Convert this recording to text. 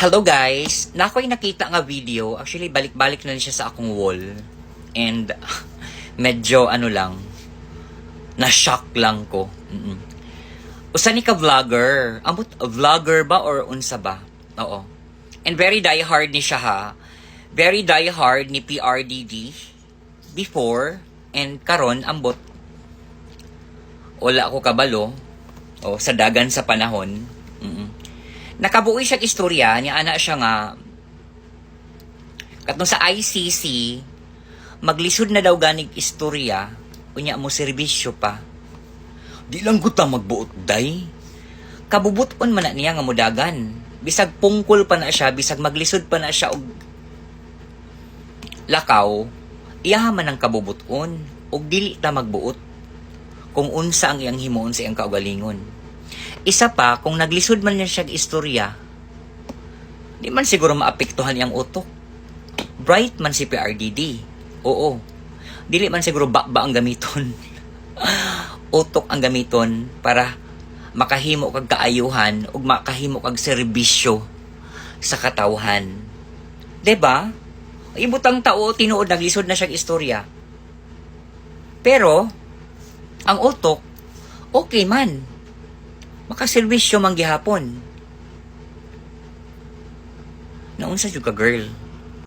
Hello guys! Nako'y nakita nga video. Actually, balik-balik na siya sa akong wall. And, medyo na-shock lang ko. Usa ni ka vlogger. Ambot, vlogger ba or unsa ba? Oo. And very die-hard ni siya ha. Very die-hard ni PRDD. Before, and karon ambot. Wala ako kabalo. O, sa dagan sa panahon. Nakabuoy siya istorya, niya ana siya nga katong sa ICC maglisod na daw ganig istorya unya mo serbisyo pa. Di lang guta magbuot day. Kabubuton man na niya nga mudagan. Bisag pungkol pa na siya, bisag maglisod pa na siya og lakaw, iya man ang kabubuton og dili ta magbuot kung unsa ang iyang himuon sa iyang kaugalingon. Isa pa, kung naglisod man niya siya istorya, di man siguro maapektuhan iyang utok. Bright man si PRDD. Oo. Dili man siguro ba ang gamiton. Utok ang gamiton para makahimo kag kaayuhan ug makahimo kag serbisyo sa katawhan. Diba? Ibutang tao tinuod naglisod na siya istorya. Pero ang utok okay man. Makaservisyo man gihapon. Naunsa jud ka girl.